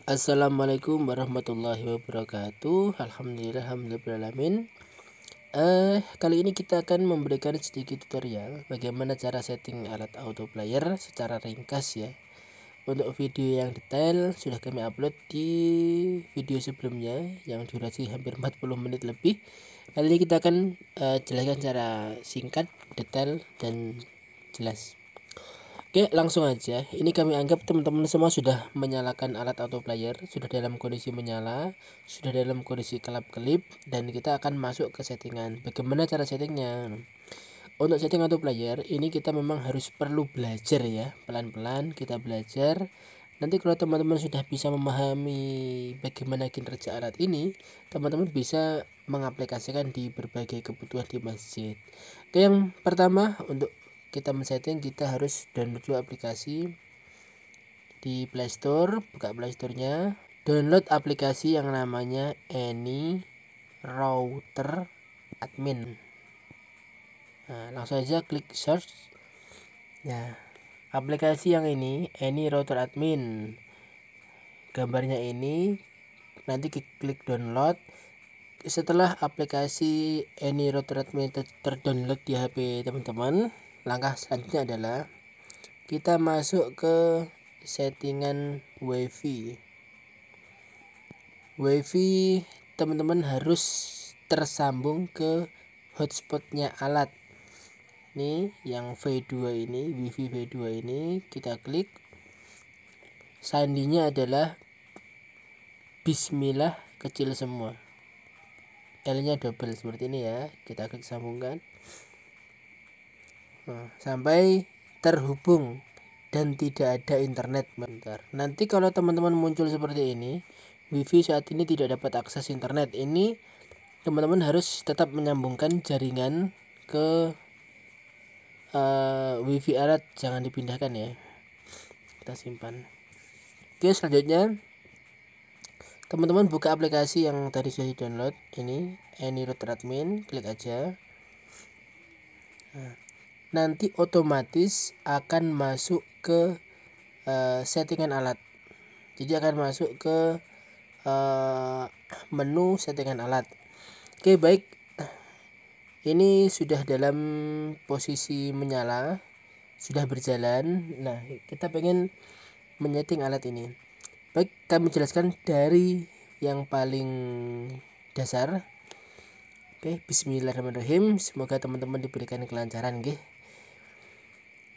Assalamualaikum warahmatullahi wabarakatuh. Alhamdulillah. Kali ini kita akan memberikan sedikit tutorial bagaimana cara setting alat auto player secara ringkas ya. Untuk video yang detail sudah kami upload di video sebelumnya yang durasi hampir 40 menit lebih. Kali ini kita akan jelaskan secara singkat, detail, dan jelas. Oke, langsung aja. Ini kami anggap teman-teman semua sudah menyalakan alat auto player, sudah dalam kondisi menyala, sudah dalam kondisi kelap-kelip, dan kita akan masuk ke settingan. Bagaimana cara settingnya? Untuk setting auto player ini kita memang harus perlu belajar ya, pelan-pelan kita belajar. Nanti kalau teman-teman sudah bisa memahami bagaimana kinerja alat ini, teman-teman bisa mengaplikasikan di berbagai kebutuhan di masjid. Oke, yang pertama untuk kita men-setting, kita harus download dulu aplikasi di Play Store. Buka Play Store-nya, download aplikasi yang namanya Any Router Admin. Nah, langsung aja klik search. Nah, aplikasi yang ini Any Router Admin, gambarnya ini, nanti klik download. Setelah aplikasi Any Router Admin terdownload di HP teman-teman, langkah selanjutnya adalah kita masuk ke settingan WiFi. WiFi teman-teman harus tersambung ke hotspotnya alat. Ini yang V2 ini, WiFi V2 ini kita klik. Sandinya adalah Bismillah kecil semua. L-nya double seperti ini ya. Kita klik sambungkan. Sampai terhubung dan tidak ada internet. Bentar. Nanti kalau teman-teman muncul seperti ini, WiFi saat ini tidak dapat akses internet, ini teman-teman harus tetap menyambungkan jaringan ke WiFi alat, jangan dipindahkan ya. Kita simpan. Oke, selanjutnya teman-teman buka aplikasi yang tadi sudah di download, ini Any Router Admin, klik aja. Nanti otomatis akan masuk ke settingan alat. Jadi akan masuk ke menu settingan alat. Oke, baik. Ini sudah dalam posisi menyala, sudah berjalan. Nah, kita pengen menyeting alat ini. Baik, kami jelaskan dari yang paling dasar. Oke, bismillahirrahmanirrahim. Semoga teman-teman diberikan kelancaran, nggih.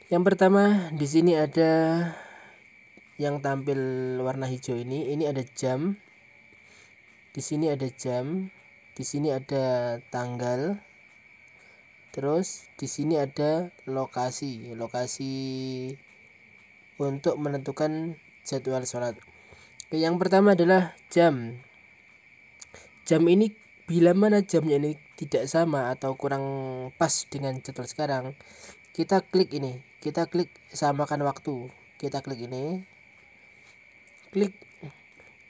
Yang pertama, di sini ada yang tampil warna hijau ini ada jam. Di sini ada jam, di sini ada tanggal. Terus di sini ada lokasi untuk menentukan jadwal sholat. Oke, yang pertama adalah jam. Jam ini bila mana jamnya ini tidak sama atau kurang pas dengan jadwal sekarang, kita klik ini, kita klik samakan waktu, kita klik ini, klik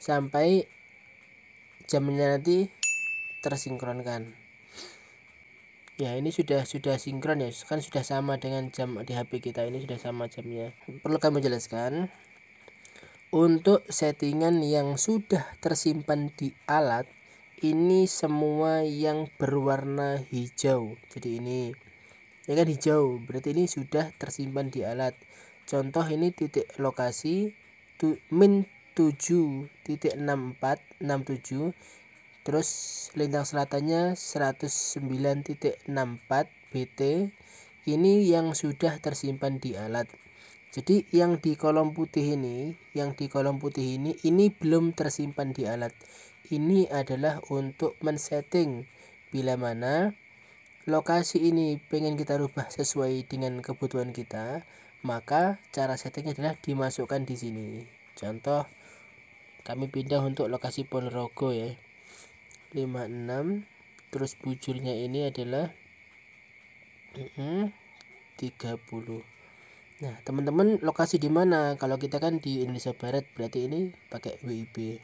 sampai jamnya nanti tersinkronkan. Ya, ini sudah sinkron ya, kan sudah sama dengan jam di HP kita, ini sudah sama jamnya. Perlu kami jelaskan, untuk settingan yang sudah tersimpan di alat ini semua yang berwarna hijau. Jadi ini ya kan hijau, berarti ini sudah tersimpan di alat. Contoh ini titik lokasi min 7.6467, terus lintang selatannya 109.64 BT. Ini yang sudah tersimpan di alat. Jadi yang di kolom putih ini, ini belum tersimpan di alat. Ini adalah untuk men-setting bila mana lokasi ini pengen kita rubah sesuai dengan kebutuhan kita, maka cara settingnya adalah dimasukkan di sini. Contoh, kami pindah untuk lokasi Ponorogo ya, 56, terus bujurnya ini adalah 30. Nah, teman-teman lokasi di mana? Kalau kita kan di Indonesia Barat, berarti ini pakai WIB.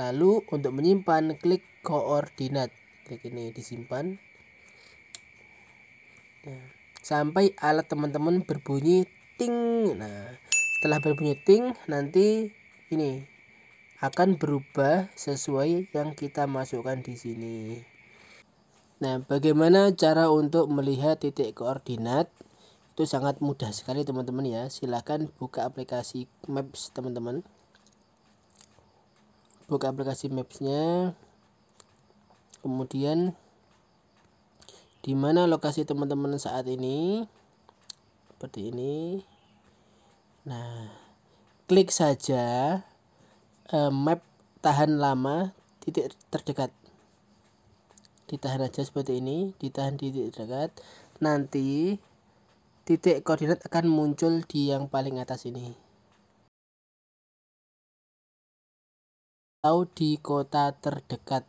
Lalu untuk menyimpan, klik koordinat, klik ini disimpan. Nah, sampai alat teman-teman berbunyi ting. Nah, setelah berbunyi ting, nanti ini akan berubah sesuai yang kita masukkan di sini. Nah, bagaimana cara untuk melihat titik koordinat? Itu sangat mudah sekali teman-teman ya. Silahkan buka aplikasi Maps teman-teman. Buka aplikasi Maps-nya. Kemudian di mana lokasi teman-teman saat ini? Seperti ini. Nah, klik saja map tahan lama titik terdekat. Ditahan aja seperti ini, ditahan di titik terdekat. Nanti titik koordinat akan muncul di yang paling atas ini. Atau di kota terdekat.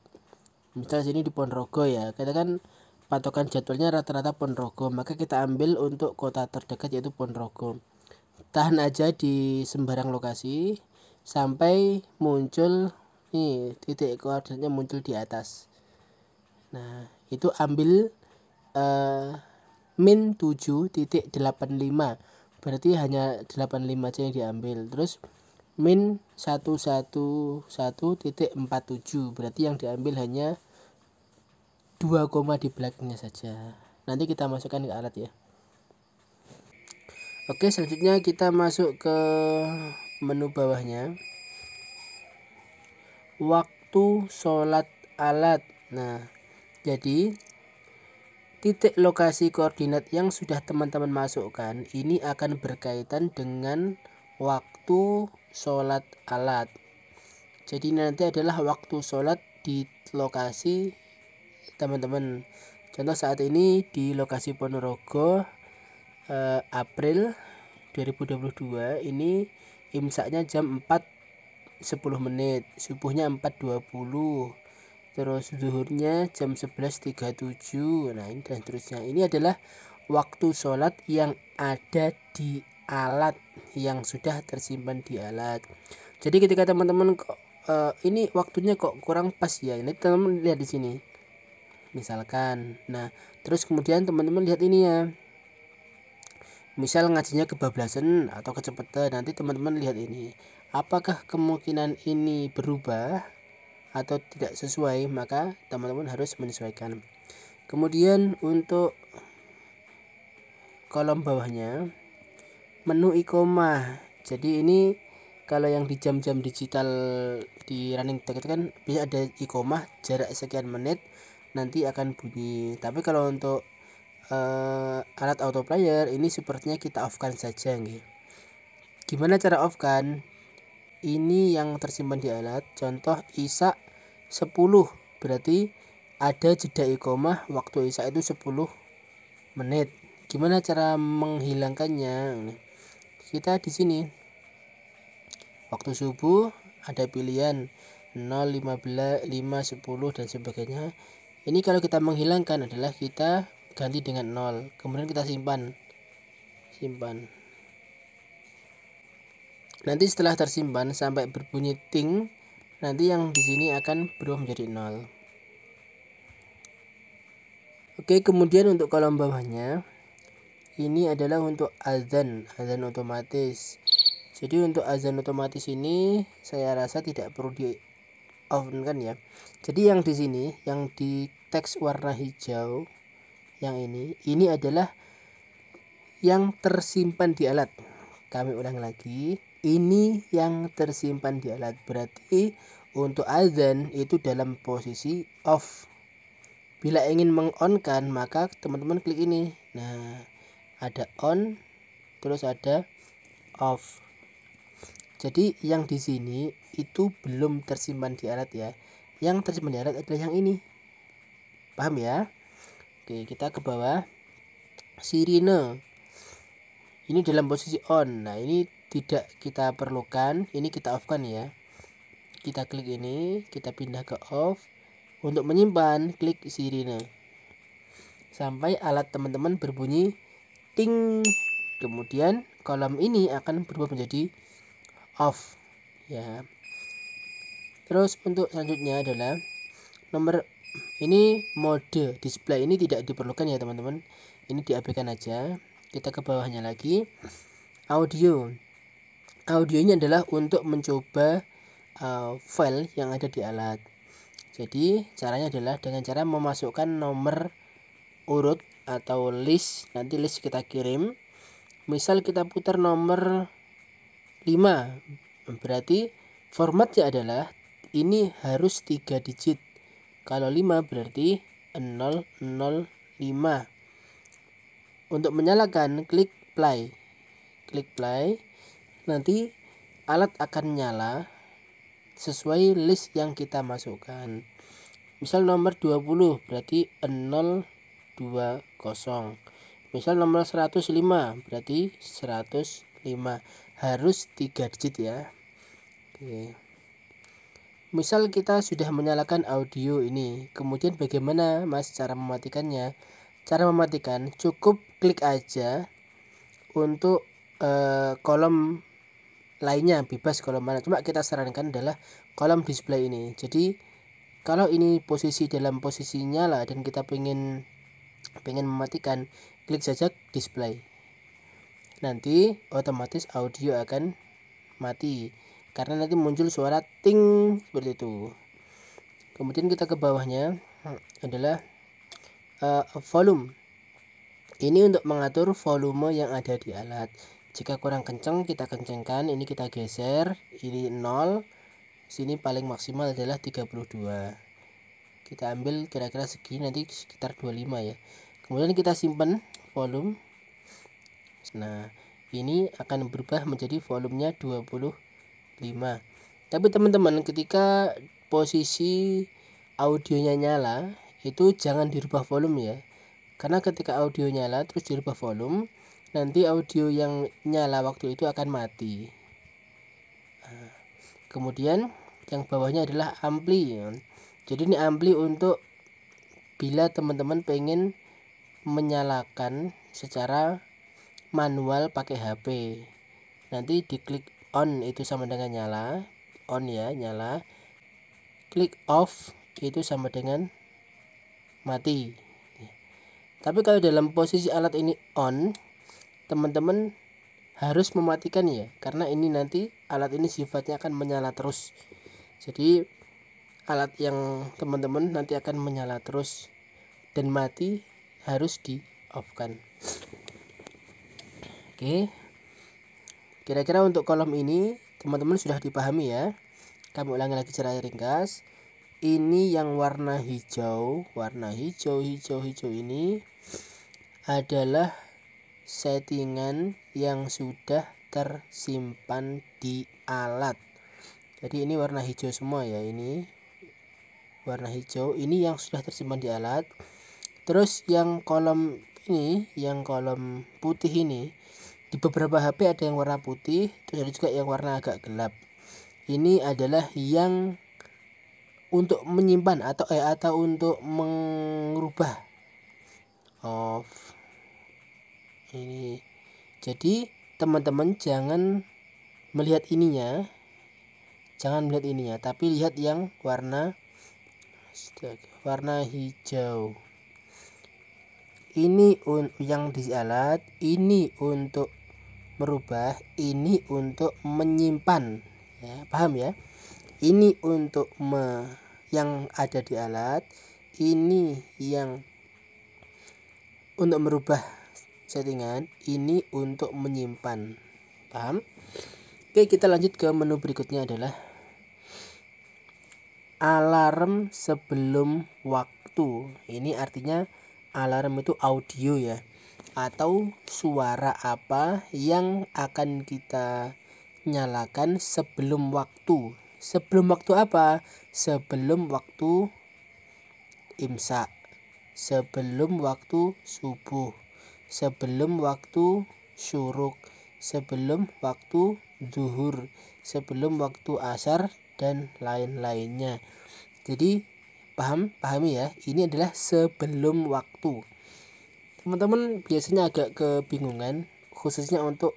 Misal sini di Ponorogo ya. Kita kan patokan jadwalnya rata-rata Ponorogo, maka kita ambil untuk kota terdekat yaitu Ponorogo. Tahan aja di sembarang lokasi sampai muncul nih titik koordinatnya muncul di atas. Nah, itu ambil min 7.85, berarti hanya 85 aja yang diambil. Terus min 111.47, berarti yang diambil hanya 2 koma di belakangnya saja. Nanti kita masukkan ke alat ya. Oke, selanjutnya kita masuk ke menu bawahnya, waktu sholat alat. Nah, jadi titik lokasi koordinat yang sudah teman-teman masukkan ini akan berkaitan dengan waktu sholat alat. Jadi nanti adalah waktu sholat di lokasi teman-teman. Contoh saat ini di lokasi Ponorogo, April 2022 ini imsaknya jam 4.10 menit, subuhnya 4.20, terus zuhurnya jam 11.37. Nah, ini dan seterusnya. Ini adalah waktu sholat yang ada di alat, yang sudah tersimpan di alat. Jadi ketika teman-teman ini waktunya kok kurang pas ya, ini teman-teman lihat di sini misalkan. Nah, terus kemudian teman-teman lihat ini ya, misal ngajinya kebablasan atau kecepatan, nanti teman-teman lihat ini apakah kemungkinan ini berubah atau tidak sesuai, maka teman-teman harus menyesuaikan. Kemudian untuk kolom bawahnya menu iqomah. Jadi ini kalau yang di jam-jam digital di running tag itu kan bisa ada iqomah jarak sekian menit nanti akan bunyi. Tapi kalau untuk alat auto player ini sepertinya kita off kan saja nih. Gimana cara off kan? Ini yang tersimpan di alat. Contoh Isya 10, berarti ada jeda iqomah waktu Isya itu 10 menit. Gimana cara menghilangkannya? Kita di sini waktu subuh ada pilihan 0, 15, 5, 10 dan sebagainya. Ini kalau kita menghilangkan adalah kita ganti dengan 0, kemudian kita simpan. Nanti setelah tersimpan sampai berbunyi ting, nanti yang di sini akan berubah menjadi 0. Oke, kemudian untuk kolom bawahnya ini adalah untuk azan otomatis. Jadi untuk azan otomatis ini saya rasa tidak perlu di on kan ya. Jadi yang di sini yang di teks warna hijau yang ini adalah yang tersimpan di alat. Kami ulang lagi, ini yang tersimpan di alat, berarti untuk azan itu dalam posisi off. Bila ingin meng-on-kan maka teman-teman klik ini. Nah, ada on terus ada off. Jadi yang di sini itu belum tersimpan di alat ya. Yang tersimpan di alat adalah yang ini. Paham ya? Oke, kita ke bawah. Sirine. Ini dalam posisi on. Nah, ini tidak kita perlukan. Ini kita off kan ya. Kita klik ini, kita pindah ke off. Untuk menyimpan, klik sirine. Sampai alat teman-teman berbunyi ting. Kemudian kolom ini akan berubah menjadi off ya. Terus untuk selanjutnya adalah nomor ini, mode display ini tidak diperlukan ya teman-teman, ini diabaikan aja. Kita ke bawahnya lagi, audio ini adalah untuk mencoba file yang ada di alat. Jadi caranya adalah dengan cara memasukkan nomor urut atau list, nanti list kita kirim. Misal kita putar nomor 5, berarti formatnya adalah ini harus 3 digit. Kalau 5 berarti 005. Untuk menyalakan klik play. Klik play. Nanti alat akan nyala sesuai list yang kita masukkan. Misal nomor 20 berarti 020. Misal nomor 105 berarti 105. Harus 3 digit ya. Oke. Misal kita sudah menyalakan audio ini, kemudian bagaimana Mas cara mematikannya? Cara mematikan cukup klik aja untuk kolom lainnya, bebas kolom mana. Cuma kita sarankan adalah kolom display ini. Jadi kalau ini posisi dalam posisi nyala dan kita pengen mematikan, klik saja display. Nanti otomatis audio akan mati karena nanti muncul suara ting seperti itu. Kemudian kita ke bawahnya adalah volume. Ini untuk mengatur volume yang ada di alat. Jika kurang kencang kita kencangkan, ini kita geser, ini 0. Sini paling maksimal adalah 32. Kita ambil kira-kira segini, nanti sekitar 25 ya. Kemudian kita simpan volume. Nah, ini akan berubah menjadi volumenya 25. Tapi teman-teman, ketika posisi audionya nyala itu jangan dirubah volume ya, karena ketika audio nyala terus dirubah volume, nanti audio yang nyala waktu itu akan mati. Kemudian yang bawahnya adalah ampli. Jadi ini ampli untuk bila teman-teman pengen menyalakan secara manual pakai HP. Nanti diklik on itu sama dengan nyala, on ya, nyala. Klik off itu sama dengan mati. Tapi kalau dalam posisi alat ini on, teman-teman harus mematikan ya, karena ini nanti alat ini sifatnya akan menyala terus. Jadi alat yang teman-teman nanti akan menyala terus dan mati harus di off kan. Oke, kira-kira untuk kolom ini teman-teman sudah dipahami ya. Kami ulangi lagi secara ringkas. Ini yang warna hijau, hijau ini adalah settingan yang sudah tersimpan di alat. Jadi ini warna hijau semua ya, ini warna hijau, ini yang sudah tersimpan di alat. Terus yang kolom ini, yang kolom putih ini, di beberapa HP ada yang warna putih, terus ada juga yang warna agak gelap. Ini adalah yang untuk menyimpan atau untuk mengubah off ini. Jadi teman-teman jangan melihat ininya, tapi lihat yang warna hijau. Ini yang di alat, ini untuk merubah, ini untuk menyimpan ya, paham ya? Ini untuk yang ada di alat, ini yang untuk merubah settingan, ini untuk menyimpan, paham? Oke, kita lanjut ke menu berikutnya adalah alarm sebelum waktu. Ini artinya alarm itu audio ya, atau suara apa yang akan kita nyalakan sebelum waktu. Sebelum waktu apa? Sebelum waktu imsak, sebelum waktu subuh, sebelum waktu syuruk, sebelum waktu zuhur, sebelum waktu asar, dan lain-lainnya. Jadi pahami ya, ini adalah sebelum waktu. Teman-teman biasanya agak kebingungan khususnya untuk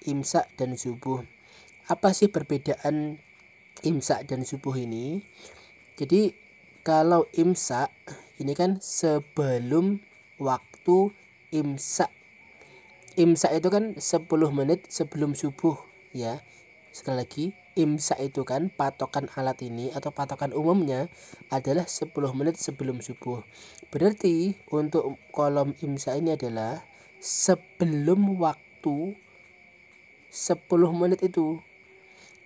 imsak dan subuh. Apa sih perbedaan imsak dan subuh ini? Jadi kalau imsak ini kan sebelum waktu imsak. Imsak itu kan 10 menit sebelum subuh ya. Sekali lagi, imsak itu kan patokan alat ini atau patokan umumnya adalah 10 menit sebelum subuh. Berarti untuk kolom imsak ini adalah sebelum waktu 10 menit itu.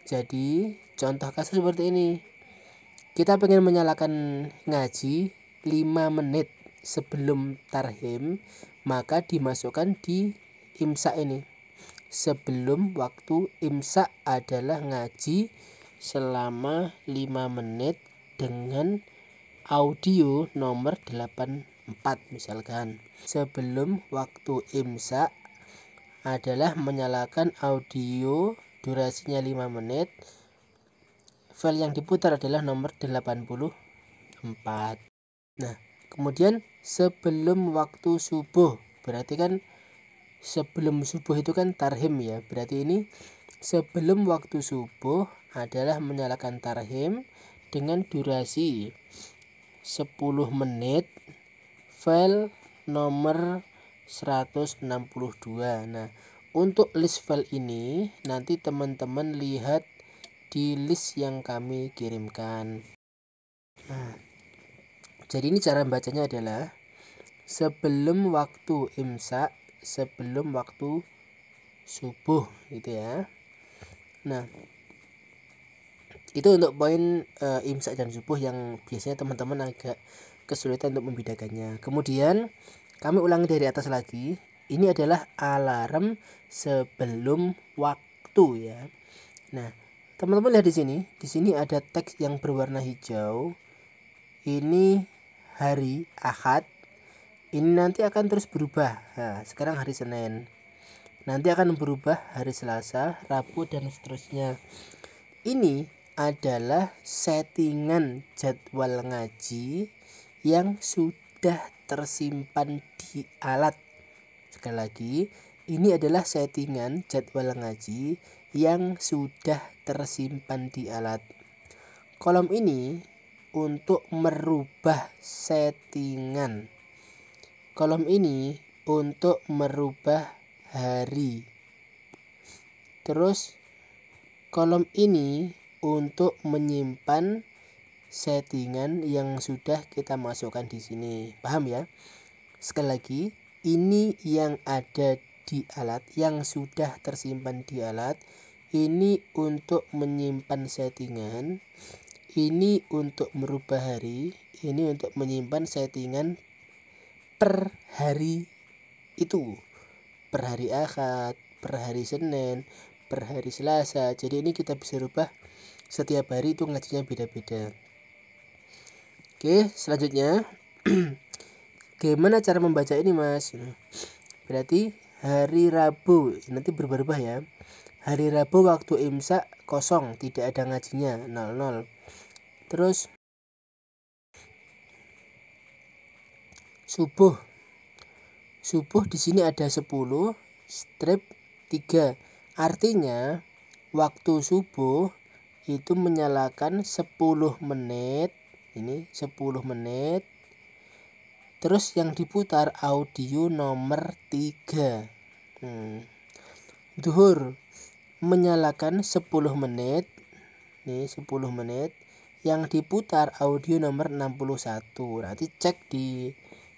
Jadi contoh kasus seperti ini. Kita pengen menyalakan ngaji 5 menit sebelum tarhim, maka dimasukkan di imsak ini. Sebelum waktu imsak adalah ngaji selama 5 menit dengan audio nomor 84 misalkan. Sebelum waktu imsak adalah menyalakan audio durasinya 5 menit. File yang diputar adalah nomor 84. Nah, kemudian sebelum waktu subuh, berarti kan sebelum subuh itu kan tarhim ya. Berarti ini sebelum waktu subuh adalah menyalakan tarhim dengan durasi 10 menit, file nomor 162. Nah, untuk list file ini nanti teman-teman lihat di list yang kami kirimkan. Nah, jadi ini cara bacanya adalah sebelum waktu imsak, sebelum waktu subuh gitu ya. Nah, itu untuk poin imsak dan subuh yang biasanya teman-teman agak kesulitan untuk membedakannya. Kemudian kami ulangi dari atas lagi. Ini adalah alarm sebelum waktu ya. Nah, teman-teman lihat di sini. Di sini ada teks yang berwarna hijau. Ini hari Ahad. Ini nanti akan terus berubah. Nah, sekarang hari Senin. Nanti akan berubah hari Selasa, Rabu, dan seterusnya. Ini adalah settingan jadwal ngaji yang sudah tersimpan di alat. Sekali lagi, ini adalah settingan jadwal ngaji yang sudah tersimpan di alat. Kolom ini untuk merubah settingan. Kolom ini untuk merubah hari. Terus kolom ini untuk menyimpan settingan yang sudah kita masukkan di sini. Paham ya? Sekali lagi, ini yang ada di alat, yang sudah tersimpan di alat. Ini untuk menyimpan settingan. Ini untuk merubah hari. Ini untuk menyimpan settingan per hari itu, per hari Ahad, per hari Senin, per hari Selasa. Jadi ini kita bisa rubah setiap hari, itu ngajinya beda-beda. Oke, selanjutnya gimana cara membaca ini mas? Berarti hari Rabu nanti berubah ya. Hari Rabu waktu imsak kosong, tidak ada ngajinya, 00. Terus subuh di sini ada 10 strip 3. Artinya waktu subuh itu menyalakan 10 menit. Ini 10 menit. Terus yang diputar audio nomor 3. Duhur menyalakan 10 menit. Nih 10 menit. Yang diputar audio nomor 61. Nanti cek di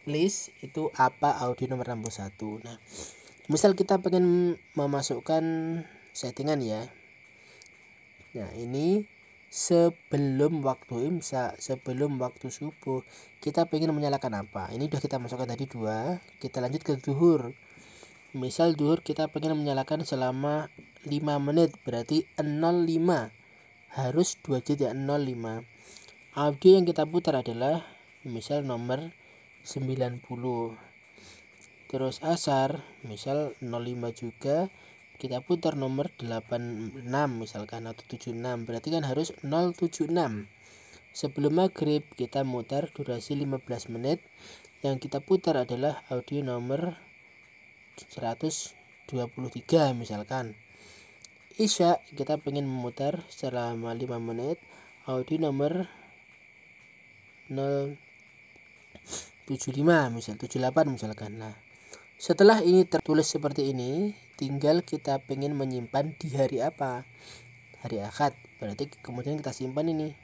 list itu apa audio nomor 61. Nah, misal kita pengen memasukkan settingan ya. Nah, ini sebelum waktu imsak, sebelum waktu subuh, kita pengen menyalakan apa? Ini udah kita masukkan tadi 2. Kita lanjut ke duhur. Misal duhur kita pengen menyalakan selama 5 menit, berarti 05. Harus 2 jam ya, 05. Audio yang kita putar adalah misal nomor 90. Terus asar misal 05 juga, kita putar nomor 86 misalkan, atau 76. Berarti kan harus 076. Sebelum maghrib kita mutar durasi 15 menit. Yang kita putar adalah audio nomor 123 misalkan. Isya kita pengen memutar selama 5 menit, audio nomor 075 misal, 78 misalkan. Nah, setelah ini tertulis seperti ini, tinggal kita pengen menyimpan di hari apa. hari Ahad. Berarti kemudian kita simpan ini.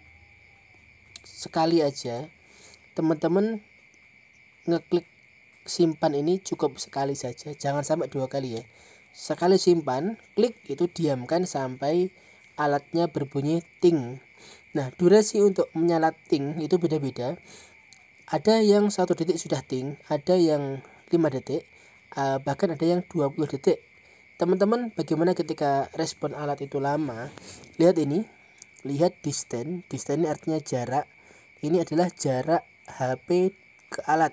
Sekali aja teman-teman ngeklik simpan ini, cukup sekali saja, jangan sampai 2 kali ya. Sekali simpan, klik, itu diamkan sampai alatnya berbunyi ting. Nah, durasi untuk menyala ting itu beda-beda. Ada yang 1 detik sudah ting, ada yang 5 detik, bahkan ada yang 20 detik. Teman-teman, bagaimana ketika respon alat itu lama? Lihat ini, lihat distance. Distance ini artinya jarak. Ini adalah jarak HP ke alat.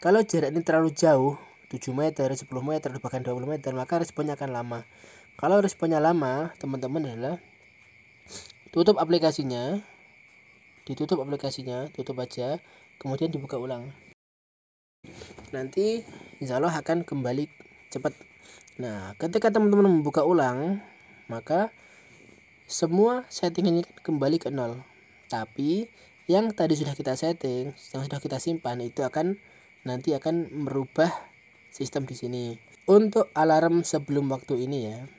Kalau jarak ini terlalu jauh, 7 meter, 10 meter, bahkan 20 meter, maka responnya akan lama. Kalau responnya lama, teman-teman, adalah tutup aplikasinya, tutup aja, kemudian dibuka ulang. Nanti insya Allah akan kembali cepat. Nah, ketika teman-teman membuka ulang, maka semua setting ini kembali ke 0. Tapi yang tadi sudah kita setting, yang sudah kita simpan, itu nanti akan merubah sistem di sini. Untuk alarm sebelum waktu ini ya,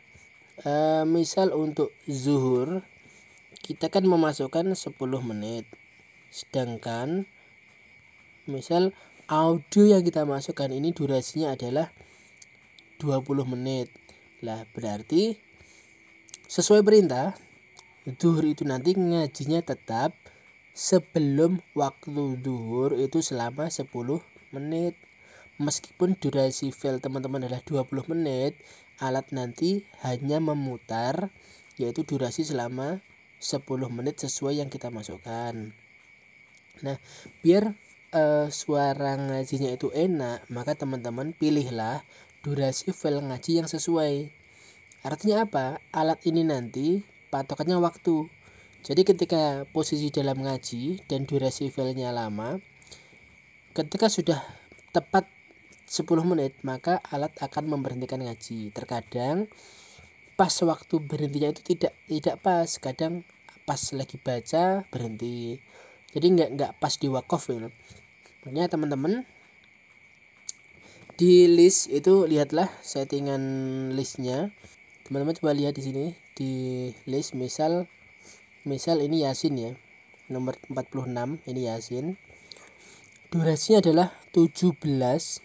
misal untuk zuhur kita kan memasukkan 10 menit, sedangkan misal audio yang kita masukkan ini durasinya adalah 20 menit. Lah, berarti sesuai perintah zuhur itu nanti ngajinya tetap sebelum waktu zuhur itu selama 10 menit. Meskipun durasi file teman-teman adalah 20 menit, alat nanti hanya memutar yaitu durasi selama 10 menit sesuai yang kita masukkan. Nah, biar suara ngajinya itu enak, maka teman-teman pilihlah durasi file ngaji yang sesuai. Artinya apa? Alat ini nanti patokannya waktu. Jadi ketika posisi dalam ngaji dan durasi filenya lama, ketika sudah tepat 10 menit, maka alat akan memberhentikan ngaji. Terkadang pas waktu berhentinya itu tidak pas, kadang pas lagi baca berhenti. Jadi nggak pas di wakaf gitu. Makanya teman-teman di list itu lihatlah settingan listnya. Teman-teman coba lihat di sini di list, misal ini Yasin ya, nomor 46, ini Yasin. Durasinya adalah 17.00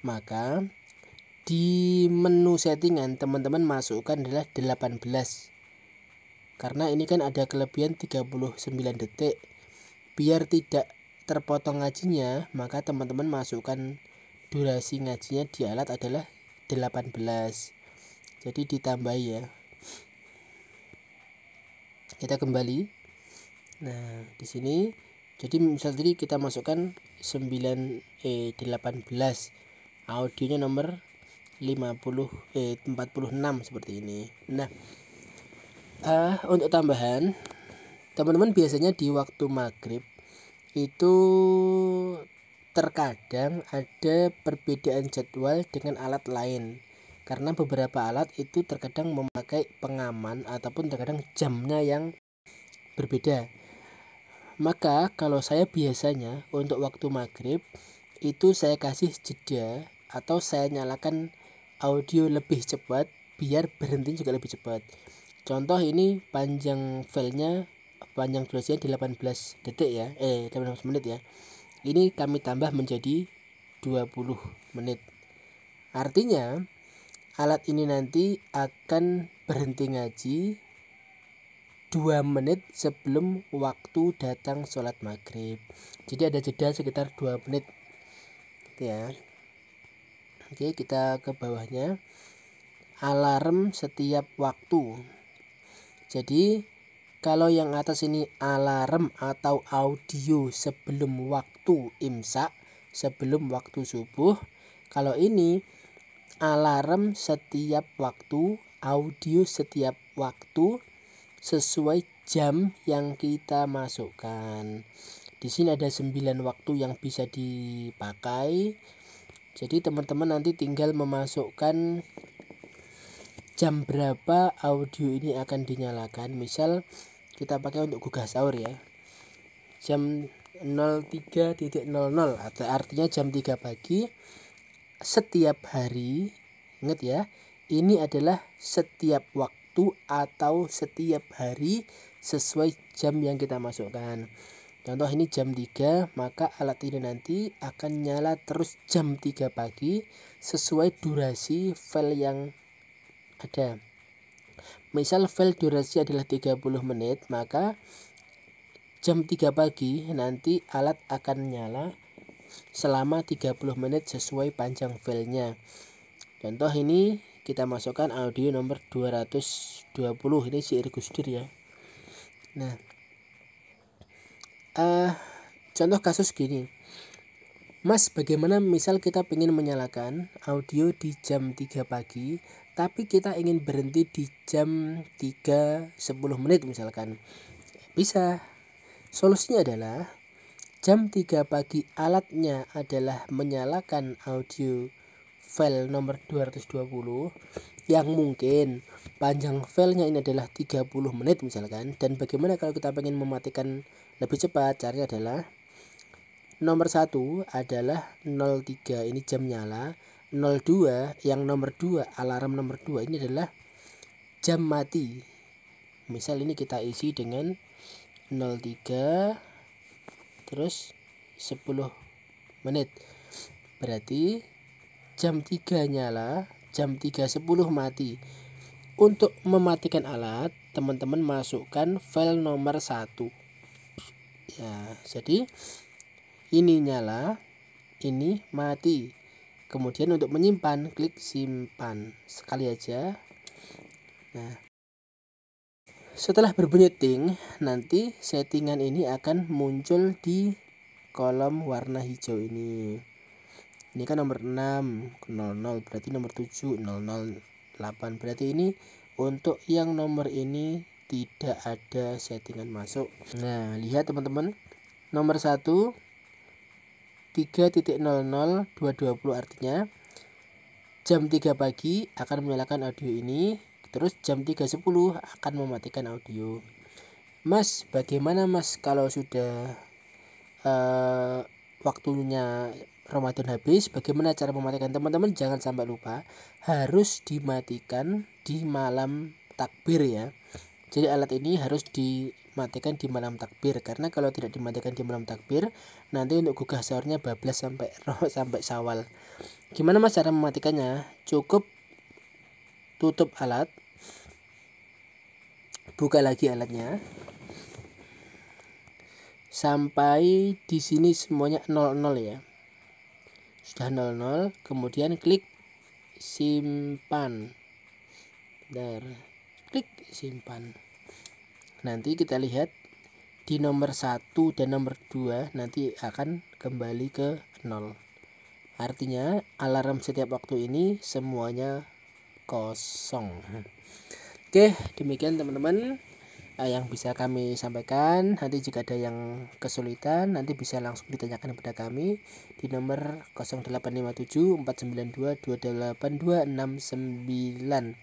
Maka di menu settingan teman-teman masukkan adalah 18. Karena ini kan ada kelebihan 39 detik. Biar tidak terpotong ngajinya, maka teman-teman masukkan durasi ngajinya di alat adalah 18. Jadi ditambah ya. Kita kembali. Nah, di sini jadi misal tadi kita masukkan 18. Audionya nomor 46 seperti ini. Nah, untuk tambahan, teman-teman biasanya di waktu maghrib itu terkadang ada perbedaan jadwal dengan alat lain, karena beberapa alat itu terkadang memakai pengaman ataupun terkadang jamnya yang berbeda. Maka kalau saya biasanya untuk waktu maghrib itu saya kasih jeda atau saya nyalakan audio lebih cepat biar berhenti juga lebih cepat. Contoh ini panjang filenya, panjang durasinya 18 detik ya, 18 menit ya. Ini kami tambah menjadi 20 menit. Artinya alat ini nanti akan berhenti ngaji 2 menit sebelum waktu datang sholat maghrib. Jadi ada jeda sekitar 2 menit gitu ya. Oke, kita ke bawahnya. Alarm setiap waktu. Jadi kalau yang atas ini alarm atau audio sebelum waktu imsak, sebelum waktu subuh. Kalau ini alarm setiap waktu, audio setiap waktu sesuai jam yang kita masukkan. Di sini ada 9 waktu yang bisa dipakai. Jadi teman-teman nanti tinggal memasukkan jam berapa audio ini akan dinyalakan. Misal kita pakai untuk gugah sahur ya, jam 03.00 artinya jam 3 pagi setiap hari Ingat ya, ini adalah setiap waktu atau setiap hari sesuai jam yang kita masukkan. Contoh ini jam 3, maka alat ini nanti akan nyala terus jam 3 pagi sesuai durasi file yang ada. Misal file durasi adalah 30 menit, maka jam 3 pagi nanti alat akan nyala selama 30 menit sesuai panjang filenya. Contoh ini kita masukkan audio nomor 220, ini si Gusdur ya. Nah, contoh kasus gini, Mas, bagaimana misal kita ingin menyalakan audio di jam 3 pagi, tapi kita ingin berhenti di jam 3.10 menit misalkan. Bisa. Solusinya adalah jam 3 pagi alatnya adalah menyalakan audio file nomor 220 yang mungkin panjang filenya ini adalah 30 menit misalkan. Dan bagaimana kalau kita ingin mematikan lebih cepat? Caranya adalah nomor 1 adalah 03, ini jam nyala. 02 yang nomor 2, alarm nomor 2 ini adalah jam mati. Misal ini kita isi dengan 03 terus 10 menit. Berarti jam 3 nyala, jam 3.10 mati. Untuk mematikan alat, teman-teman masukkan file nomor 1. Ya, jadi ini nyala, ini mati. Kemudian untuk menyimpan, klik simpan. Sekali aja. Nah, setelah berbunyi ting, nanti settingan ini akan muncul di kolom warna hijau ini. Ini kan nomor 6, 00, berarti nomor 7, 008. Berarti ini untuk yang nomor ini tidak ada settingan masuk. Nah, lihat teman-teman. Nomor 1 3.00.220, artinya jam 3 pagi akan menyalakan audio ini, terus jam 3.10 akan mematikan audio. Mas, bagaimana Mas kalau sudah waktunya Ramadan habis, bagaimana cara mematikan? Teman-teman jangan sampai lupa, harus dimatikan di malam takbir ya. Jadi alat ini harus dimatikan di malam takbir, karena kalau tidak dimatikan di malam takbir, nanti untuk gugah sahurnya bablas sampai Syawal. Gimana Mas cara mematikannya? Cukup tutup alat, buka lagi alatnya. Sampai di sini semuanya 00 ya. Sudah 00, kemudian klik simpan. Bentar. Klik simpan. Nanti kita lihat di nomor 1 dan nomor 2 nanti akan kembali ke 0. Artinya alarm setiap waktu ini semuanya kosong. Oke, demikian teman-teman yang bisa kami sampaikan. Nanti jika ada yang kesulitan, nanti bisa langsung ditanyakan kepada kami di nomor 0857 492 28269.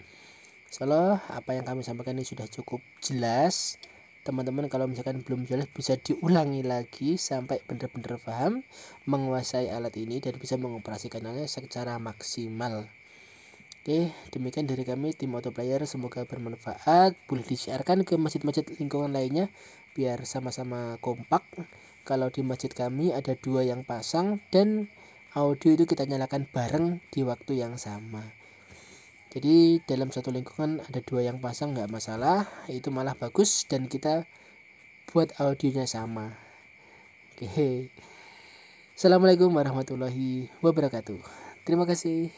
Insyaallah apa yang kami sampaikan ini sudah cukup jelas. Teman-teman kalau misalkan belum jelas bisa diulangi lagi sampai benar-benar paham, menguasai alat ini dan bisa mengoperasikannya secara maksimal. Oke, demikian dari kami tim Autoplayer, semoga bermanfaat. Boleh disiarkan ke masjid-masjid lingkungan lainnya biar sama-sama kompak. Kalau di masjid kami ada 2 yang pasang dan audio itu kita nyalakan bareng di waktu yang sama. Jadi dalam satu lingkungan ada 2 yang pasang nggak masalah, itu malah bagus dan kita buat audionya sama. Oke. Assalamualaikum warahmatullahi wabarakatuh. Terima kasih.